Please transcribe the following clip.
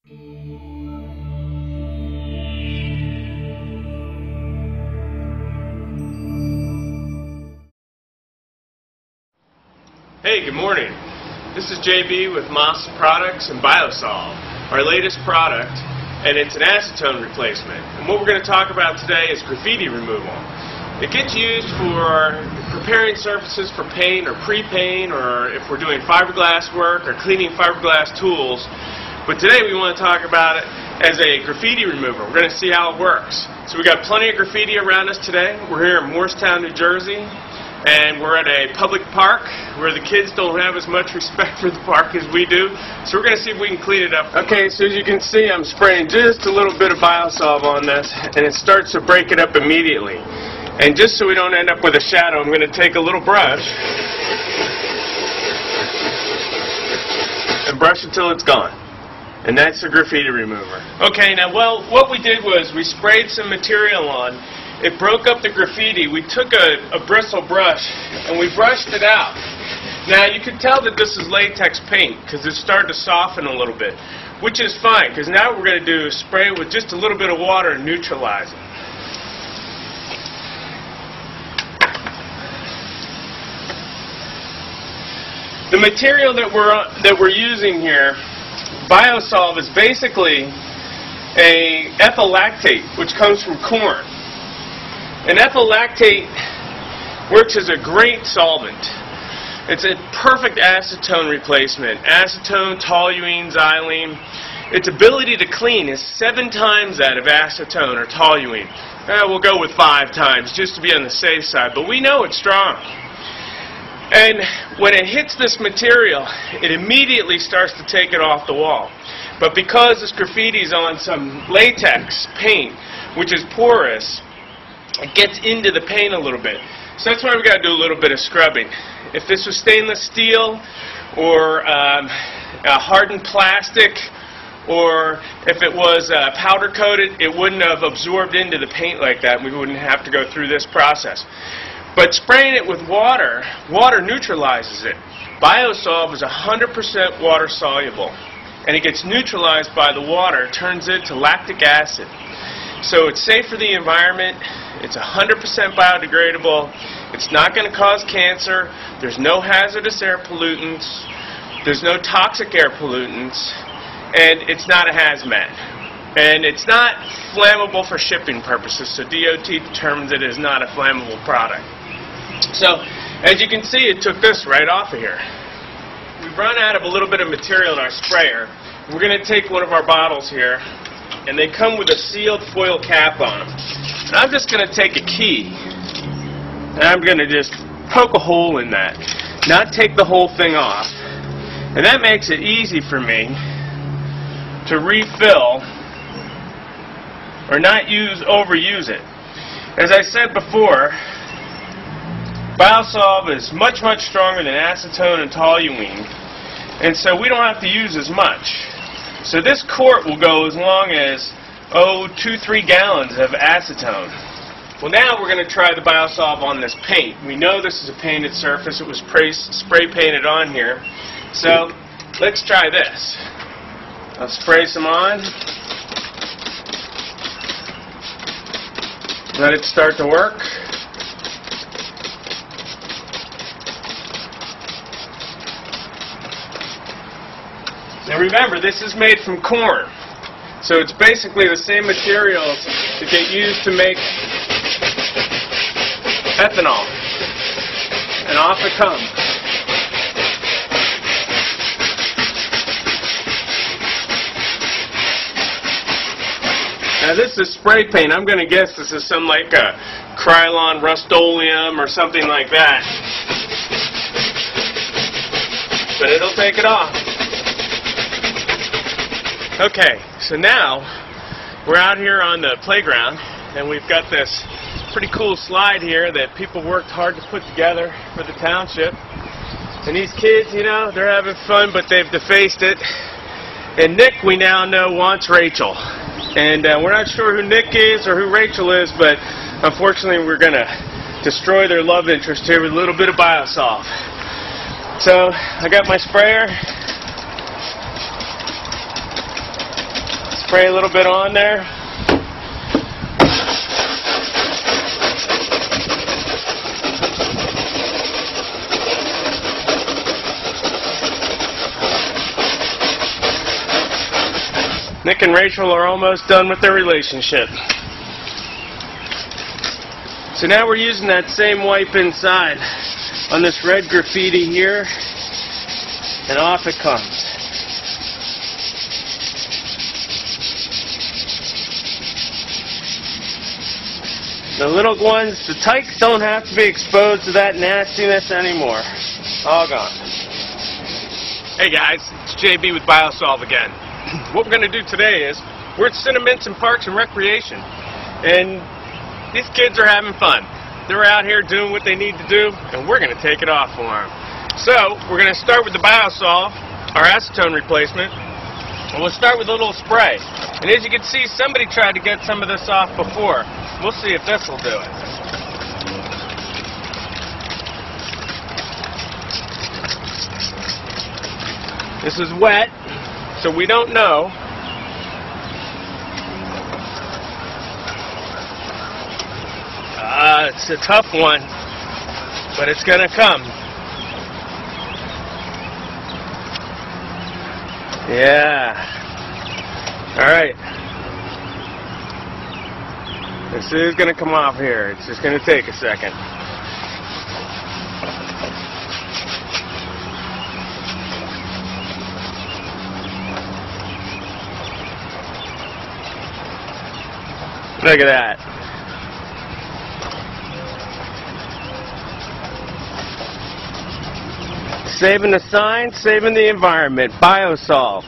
Hey, good morning. This is JB with Moss Products and Bio-Solv, our latest product, and it's an acetone replacement. And what we're going to talk about today is graffiti removal. It gets used for preparing surfaces for paint or pre-paint, or if we're doing fiberglass work or cleaning fiberglass tools. But today we want to talk about it as a graffiti remover. We're going to see how it works. So we got plenty of graffiti around us today. We're here in Morristown, New Jersey. And we're at a public park where the kids don't have as much respect for the park as we do. So we're going to see if we can clean it up. Okay, so as you can see, I'm spraying just a little bit of Bio-Solv on this, and it starts to break it up immediately. And just so we don't end up with a shadow, I'm going to take a little brush and brush until it's gone. And that's the graffiti remover. Okay, now, well, what we did was we sprayed some material on. It broke up the graffiti. We took a bristle brush and we brushed it out. Now you can tell that this is latex paint because it's starting to soften a little bit, which is fine because now what we're going to do is spray it with just a little bit of water and neutralize it. The material that we're using here, Bio-Solv, is basically a ethyl lactate, which comes from corn. And ethyl lactate works as a great solvent. It's a perfect acetone replacement. Acetone, toluene, xylene. Its ability to clean is 7 times that of acetone or toluene. We'll go with 5 times just to be on the safe side, but we know it's strong. And when it hits this material, it immediately starts to take it off the wall. But because this graffiti is on some latex paint, which is porous, it gets into the paint a little bit. So that's why we've got to do a little bit of scrubbing. If this was stainless steel or a hardened plastic, or if it was powder coated, it wouldn't have absorbed into the paint like that. We wouldn't have to go through this process. But spraying it with water, water neutralizes it. Bio-Solv is 100% water soluble, and it gets neutralized by the water, turns it to lactic acid. So it's safe for the environment. It's 100% biodegradable. It's not going to cause cancer. There's no hazardous air pollutants. There's no toxic air pollutants. And it's not a hazmat. And it's not flammable for shipping purposes. So DOT determines it is not a flammable product. So as you can see, it took this right off of here. We've run out of a little bit of material in our sprayer. We're going to take one of our bottles here, and they come with a sealed foil cap on them. And I'm just going to take a key, and I'm going to just poke a hole in that, not take the whole thing off. And that makes it easy for me to refill or not overuse it. As I said before, Bio-Solv is much, much stronger than acetone and toluene, and so we don't have to use as much. So this quart will go as long as 2-3 gallons of acetone. Well, now we're going to try the Bio-Solv on this paint. We know this is a painted surface. It was spray painted on here. So let's try this. I'll spray some on. Let it start to work. Now remember, this is made from corn. So it's basically the same materials that get used to make ethanol. And off it comes. Now this is spray paint. I'm going to guess this is some like a Krylon Rust-Oleum or something like that. But it'll take it off. Okay, so now we're out here on the playground, and we've got this pretty cool slide here that people worked hard to put together for the township. And these kids, you know, they're having fun, but they've defaced it. And Nick, we now know, wants Rachel. And we're not sure who Nick is or who Rachel is, but unfortunately we're going to destroy their love interest here with a little bit of Bio-Solv. So I got my sprayer. spray a little bit on there. Nick and Rachel are almost done with their relationship. So now we're using that same wipe inside on this red graffiti here, and off it comes. The little ones, the tykes don't have to be exposed to that nastiness anymore. All gone. Hey guys, it's JB with Bio-Solv again. What we're going to do today is, we're at Cinnamints and Parks and Recreation, and these kids are having fun. They're out here doing what they need to do, and we're going to take it off for them. So, we're going to start with the Bio-Solv, our acetone replacement, and we'll start with a little spray. And as you can see, somebody tried to get some of this off before. We'll see if this will do it. This is wet, so we don't know. It's a tough one, but it's going to come. Yeah. Alright. This is going to come off here. It's just going to take a second. Look at that. Saving the sign, saving the environment. Bio-Solv.